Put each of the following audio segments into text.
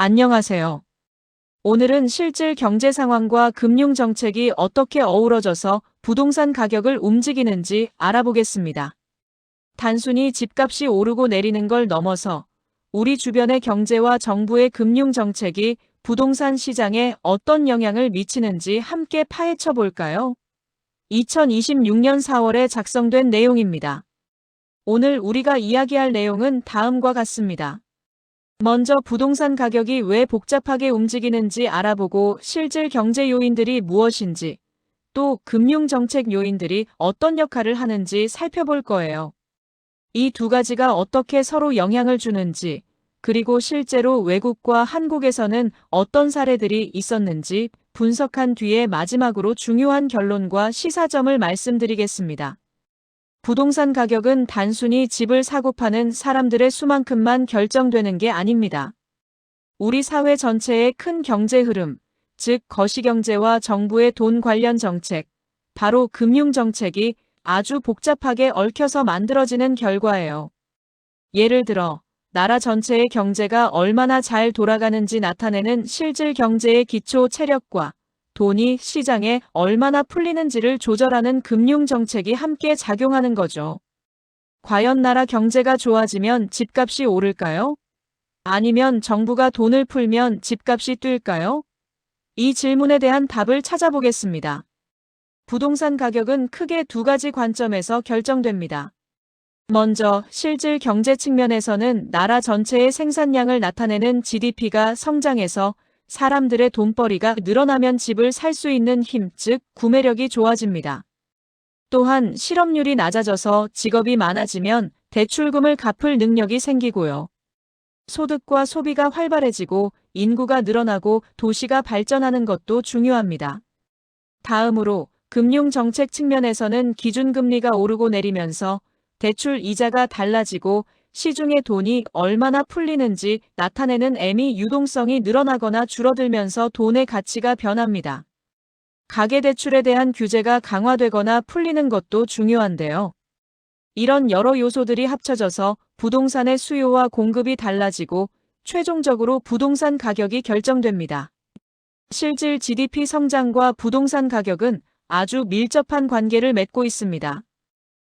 안녕하세요. 오늘은 실질 경제 상황과 금융 정책이 어떻게 어우러져서 부동산 가격을 움직이는지 알아보겠습니다. 단순히 집값이 오르고 내리는 걸 넘어서 우리 주변의 경제와 정부의 금융 정책이 부동산 시장에 어떤 영향을 미치는지 함께 파헤쳐 볼까요? 2026년 4월에 작성된 내용입니다. 오늘 우리가 이야기할 내용은 다음과 같습니다. 먼저 부동산 가격이 왜 복잡하게 움직이는지 알아보고 실질 경제 요인들이 무엇인지, 또 금융 정책 요인들이 어떤 역할을 하는지 살펴볼 거예요. 이 두 가지가 어떻게 서로 영향을 주는지, 그리고 실제로 외국과 한국에서는 어떤 사례들이 있었는지 분석한 뒤에 마지막으로 중요한 결론과 시사점을 말씀드리겠습니다. 부동산 가격은 단순히 집을 사고 파는 사람들의 수만큼만 결정되는 게 아닙니다. 우리 사회 전체의 큰 경제 흐름, 즉 거시경제와 정부의 돈 관련 정책, 바로 금융 정책이 아주 복잡하게 얽혀서 만들어지는 결과예요. 예를 들어, 나라 전체의 경제가 얼마나 잘 돌아가는지 나타내는 실질 경제의 기초 체력과 돈이 시장에 얼마나 풀리는지를 조절하는 금융 정책이 함께 작용하는 거죠. 과연 나라 경제가 좋아지면 집값이 오를까요? 아니면 정부가 돈을 풀면 집값이 뛸까요? 이 질문에 대한 답을 찾아보겠습니다. 부동산 가격은 크게 두 가지 관점에서 결정됩니다. 먼저 실질 경제 측면에서는 나라 전체의 생산량을 나타내는 GDP가 성장해서 사람들의 돈벌이가 늘어나면 집을 살 수 있는 힘, 즉 구매력이 좋아집니다. 또한 실업률이 낮아져서 직업이 많아지면 대출금을 갚을 능력이 생기고요. 소득과 소비가 활발해지고 인구가 늘어나고 도시가 발전하는 것도 중요합니다. 다음으로 금융 정책 측면에서는 기준금리가 오르고 내리면서 대출 이자가 달라지고 시중에 돈이 얼마나 풀리는지 나타내는 애미 유동성이 늘어나거나 줄어들면서 돈의 가치가 변합니다. 가계대출에 대한 규제가 강화되거나 풀리는 것도 중요한데요. 이런 여러 요소들이 합쳐져서 부동산의 수요와 공급이 달라지고 최종적으로 부동산 가격이 결정됩니다. 실질 GDP 성장과 부동산 가격은 아주 밀접한 관계를 맺고 있습니다.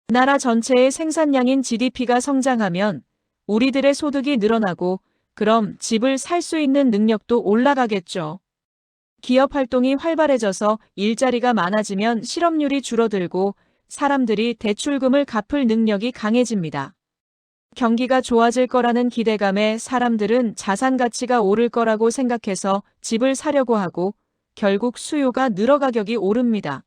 나라 전체의 생산량인 GDP가 성장하면 우리들의 소득이 늘어나고 그럼 집을 살 수 있는 능력도 올라가겠죠. 기업 활동이 활발해져서 일자리가 많아지면 실업률이 줄어들고 사람들이 대출금을 갚을 능력이 강해집니다. 경기가 좋아질 거라는 기대감에 사람들은 자산 가치가 오를 거라고 생각해서 집을 사려고 하고 결국 수요가 늘어 가격이 오릅니다.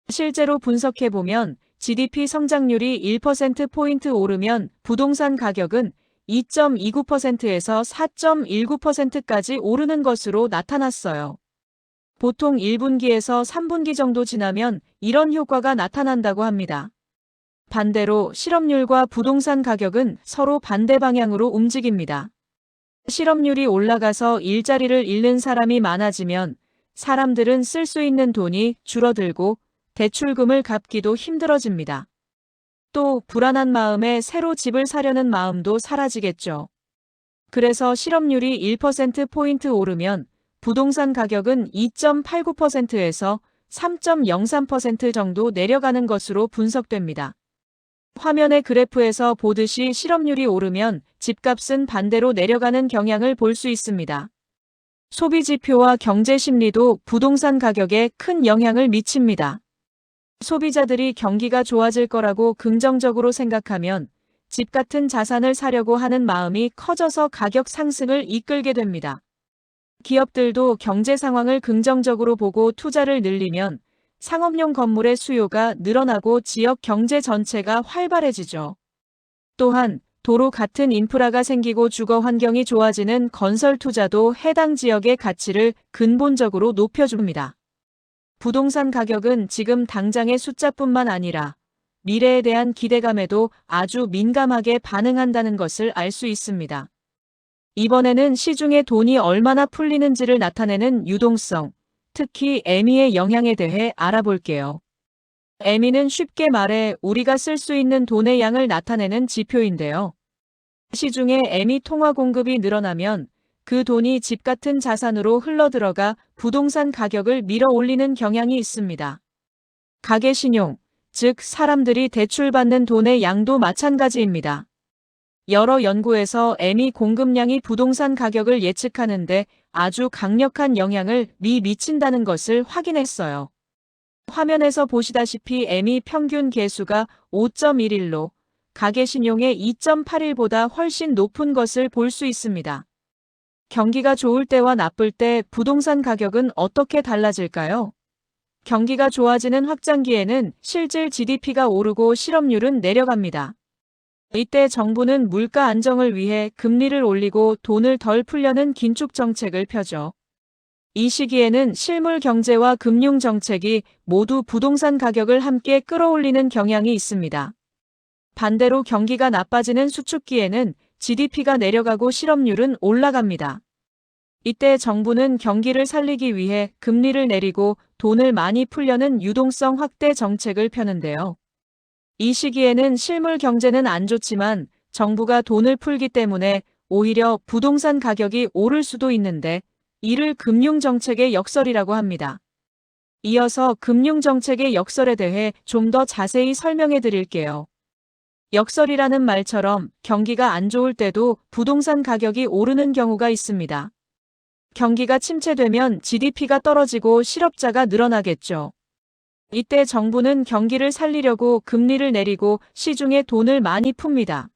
실제로 분석해보면 GDP 성장률이 1%포인트 오르면 부동산 가격은 2.29%에서 4.19%까지 오르는 것으로 나타났어요. 보통 1분기에서 3분기 정도 지나면 이런 효과가 나타난다고 합니다. 반대로 실업률과 부동산 가격은 서로 반대 방향으로 움직입니다. 실업률이 올라가서 일자리를 잃는 사람이 많아지면 사람들은 쓸 수 있는 돈이 줄어들고 대출금을 갚기도 힘들어집니다. 또 불안한 마음에 새로 집을 사려는 마음도 사라지겠죠. 그래서 실업률이 1%포인트 오르면 부동산 가격은 2.89%에서 3.03% 정도 내려가는 것으로 분석됩니다. 화면의 그래프에서 보듯이 실업률이 오르면 집값은 반대로 내려가는 경향을 볼 수 있습니다. 소비 지표와 경제 심리도 부동산 가격에 큰 영향을 미칩니다. 소비자들이 경기가 좋아질 거라고 긍정적으로 생각하면 집 같은 자산을 사려고 하는 마음이 커져서 가격 상승을 이끌게 됩니다. 기업들도 경제 상황을 긍정적으로 보고 투자를 늘리면 상업용 건물의 수요가 늘어나고 지역 경제 전체가 활발해지죠. 또한 도로 같은 인프라가 생기고 주거 환경이 좋아지는 건설 투자도 해당 지역의 가치를 근본적으로 높여줍니다. 부동산 가격은 지금 당장의 숫자뿐만 아니라 미래에 대한 기대감에도 아주 민감하게 반응한다는 것을 알 수 있습니다. 이번에는 시중에 돈이 얼마나 풀리는지를 나타내는 유동성, 특히 애미의 영향에 대해 알아볼게요. 애미는 쉽게 말해 우리가 쓸 수 있는 돈의 양을 나타내는 지표인데요. 시중에 애미 통화 공급이 늘어나면 그 돈이 집 같은 자산으로 흘러들어가 부동산 가격을 밀어 올리는 경향이 있습니다. 가계신용, 즉 사람들이 대출받는 돈의 양도 마찬가지입니다. 여러 연구에서 매매 공급량이 부동산 가격을 예측하는데 아주 강력한 영향을 미친다는 것을 확인했어요. 화면에서 보시다시피 매매 평균 계수가 5.11로 가계신용의 2.81보다 훨씬 높은 것을 볼 수 있습니다. 경기가 좋을 때와 나쁠 때 부동산 가격은 어떻게 달라질까요? 경기가 좋아지는 확장기에는 실질 GDP가 오르고 실업률은 내려갑니다. 이때 정부는 물가 안정을 위해 금리를 올리고 돈을 덜 풀려는 긴축 정책을 펴죠. 이 시기에는 실물 경제와 금융 정책이 모두 부동산 가격을 함께 끌어올리는 경향이 있습니다. 반대로 경기가 나빠지는 수축기에는 GDP가 내려가고 실업률은 올라갑니다. 이때 정부는 경기를 살리기 위해 금리를 내리고 돈을 많이 풀려는 유동성 확대 정책을 펴는데요. 이 시기에는 실물 경제는 안 좋지만 정부가 돈을 풀기 때문에 오히려 부동산 가격이 오를 수도 있는데 이를 금융정책의 역설이라고 합니다. 이어서 금융정책의 역설에 대해 좀 더 자세히 설명해 드릴게요. 역설이라는 말처럼 경기가 안 좋을 때도 부동산 가격이 오르는 경우가 있습니다. 경기가 침체되면 GDP가 떨어지고 실업자가 늘어나겠죠. 이때 정부는 경기를 살리려고 금리를 내리고 시중에 돈을 많이 풉니다.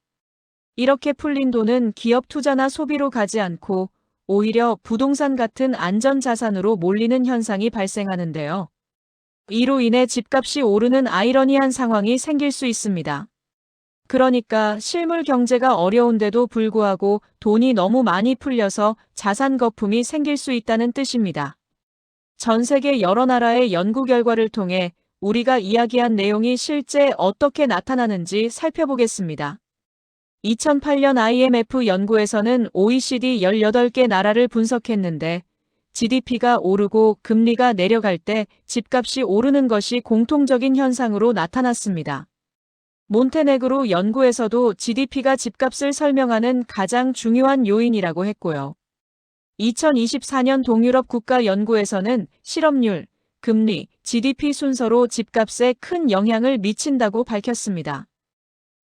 이렇게 풀린 돈은 기업 투자나 소비로 가지 않고 오히려 부동산 같은 안전자산으로 몰리는 현상이 발생하는데요. 이로 인해 집값이 오르는 아이러니한 상황이 생길 수 있습니다. 그러니까 실물 경제가 어려운데도 불구하고 돈이 너무 많이 풀려서 자산 거품이 생길 수 있다는 뜻입니다. 전 세계 여러 나라의 연구 결과를 통해 우리가 이야기한 내용이 실제 어떻게 나타나는지 살펴보겠습니다. 2008년 IMF 연구에서는 OECD 18개 나라를 분석했는데 GDP가 오르고 금리가 내려갈 때 집값이 오르는 것이 공통적인 현상으로 나타났습니다. 몬테네그로 연구에서도 GDP가 집값을 설명하는 가장 중요한 요인이라고 했고요. 2024년 동유럽 국가 연구에서는 실업률, 금리, GDP 순서로 집값에 큰 영향을 미친다고 밝혔습니다.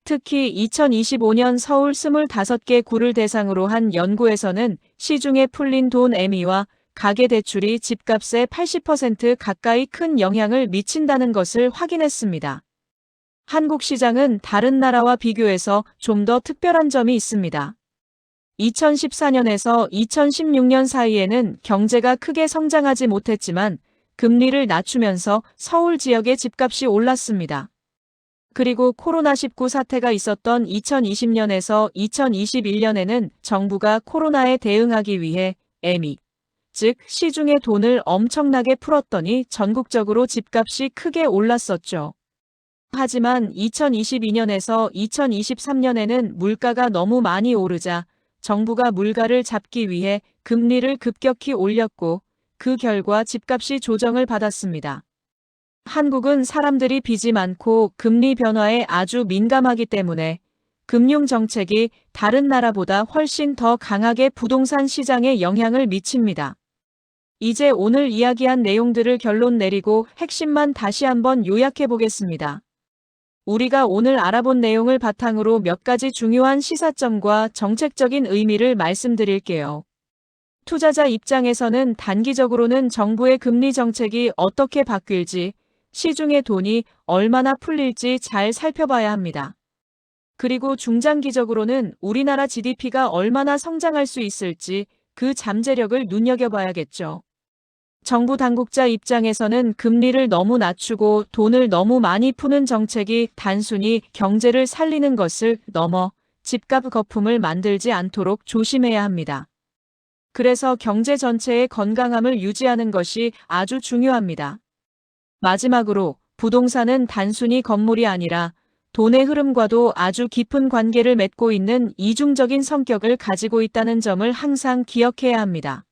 특히 2025년 서울 25개 구를 대상으로 한 연구에서는 시중에 풀린 돈 매매와 가계대출이 집값에 80% 가까이 큰 영향을 미친다는 것을 확인했습니다. 한국 시장은 다른 나라와 비교해서 좀 더 특별한 점이 있습니다. 2014년에서 2016년 사이에는 경제가 크게 성장하지 못했지만 금리를 낮추면서 서울 지역의 집값이 올랐습니다. 그리고 코로나19 사태가 있었던 2020년에서 2021년에는 정부가 코로나에 대응하기 위해 매매, 즉 시중에 돈을 엄청나게 풀었더니 전국적으로 집값이 크게 올랐었죠. 하지만 2022년에서 2023년에는 물가가 너무 많이 오르자 정부가 물가를 잡기 위해 금리를 급격히 올렸고 그 결과 집값이 조정을 받았습니다. 한국은 사람들이 빚이 많고 금리 변화에 아주 민감하기 때문에 금융정책이 다른 나라보다 훨씬 더 강하게 부동산 시장에 영향을 미칩니다. 이제 오늘 이야기한 내용들을 결론 내리고 핵심만 다시 한번 요약해 보겠습니다. 우리가 오늘 알아본 내용을 바탕으로 몇 가지 중요한 시사점과 정책적인 의미를 말씀드릴게요. 투자자 입장에서는 단기적으로는 정부의 금리 정책이 어떻게 바뀔지, 시중의 돈이 얼마나 풀릴지 잘 살펴봐야 합니다. 그리고 중장기적으로는 우리나라 GDP가 얼마나 성장할 수 있을지 그 잠재력을 눈여겨봐야겠죠. 정부 당국자 입장에서는 금리를 너무 낮추고 돈을 너무 많이 푸는 정책이 단순히 경제를 살리는 것을 넘어 집값 거품을 만들지 않도록 조심해야 합니다. 그래서 경제 전체의 건강함을 유지하는 것이 아주 중요합니다. 마지막으로 부동산은 단순히 건물이 아니라 돈의 흐름과도 아주 깊은 관계를 맺고 있는 이중적인 성격을 가지고 있다는 점을 항상 기억해야 합니다.